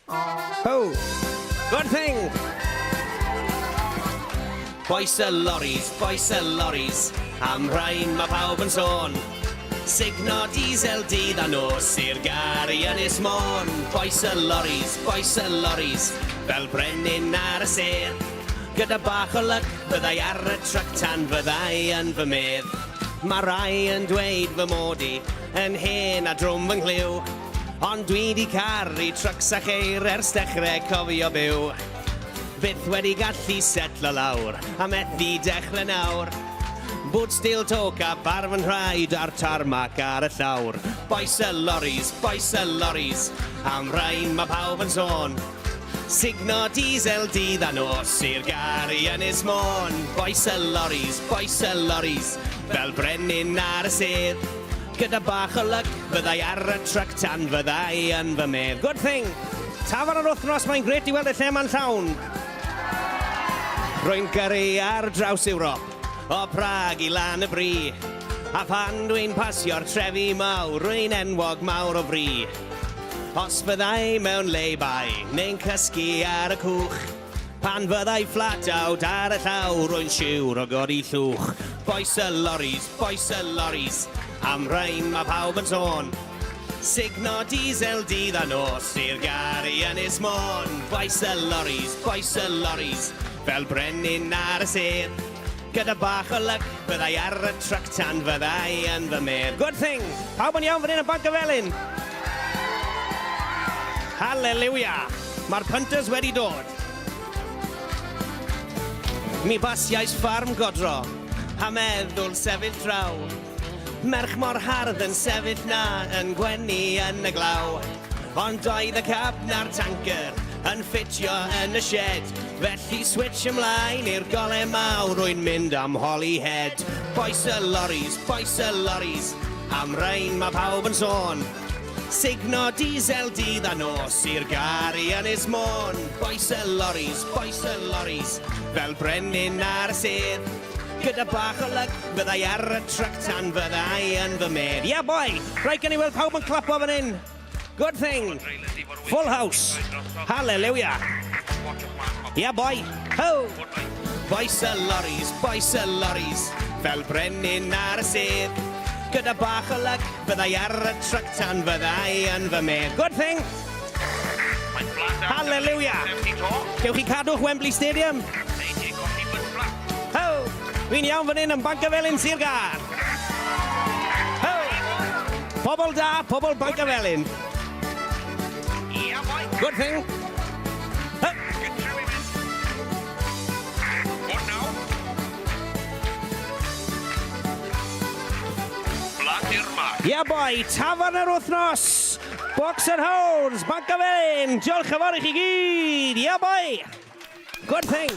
Ho! Good thing! Bois y lorries, am rhain mae pawb yn sôn. Signo diesel dydd a nos i'r gari yn Ysmôn. Bois y lorries, fel brenin ar y sedd. Gyda bach o lyg, byddai ar y tryc tan fyddai yn fy medd. Mae rai yn dweud fy mod i yn hen a drwm fy nghliw. Ond dwi di caru trycs a cheir ers dechrau cofio byw. Byth wedi gallu setlo lawr a methu dechrau nawr. Bwd stil toc a barf yn rhaid ar tarmac ar y llawr. Bois y lorries, am rhain mae pawb yn sôn. Signo diesel dydd a nos i'r gari yn Ysmôn. Bois y lorries, fel brenin ar y sedd. Gyda bach o lyg, byddai ar y tryc tan fyddai yn fy medd. Good thing! Tafarn yr wythnos, mae'n gret i weld y lle ma'n llawn. Rwy'n gyrru ar draws Ewrop, o Prag i lan y bri. A pan dwi'n pasio'r trefi mawr, rwy'n enwog mawr o fri. Os byddai mewn lay-by, neu'n cysgu ar y cwch. Pan fyddai flat out ar y llaw, rwy'n siwr o godi llwch. Bois y lorries, am rhain mae pawb yn sôn. Signo diesel dydd a nos i'r gari yn Ysmôn. Bois y lorries, fel brenin ar y sedd. Gyda bach o lyg, byddai ar y tryc tan fyddai yn fy medd. Good thing! Pawb yn iawn fan hyn yn Bancyfelin. Halleluia! Mae'r punters wedi dod. Mi basiais ffarm godro, a meddwl sefyll draw. Merch mor hardd yn sefyll na, yn gwenu yn y glaw. Ond doedd y cab na'r tanker yn ffitio yn y shed. Felly switch ymlaen i'r golau mawr, rwy'n mynd am Holyhead. Bois y lorries, am rhain mae pawb yn sôn. Signo diesel dydd a nos i'r gari yn Ysmôn. Bois y lorries, fel brenin ar y sedd. Gyda bach o lyg, byddai ar y tryc tan fyddai yn fy medd. Yeah, boy! Rhaid gen i weld pawb yn clapo fan hyn. Good thing! Full house! Halleluia! Yeah, boy! Ho! Bois y lorries, fel brenin ar y sedd. Gyda bach o lyg, byddai ar y tryc tan fyddai yn fy medd. Good thing! Halleluia! Gewch chi cadw'ch Wembley Stadium? Ho! Fi'n iawn fan hyn yn Bancyfelin Sir Gar. Ho! Pobl da, pobl Bancyfelin. Good thing! Ho! Yeah, boy, tafarn yr wythnos, Fox Hounds, Bancyfelin, diolch yn fawr i chi gyd, yeah, boy, good thing.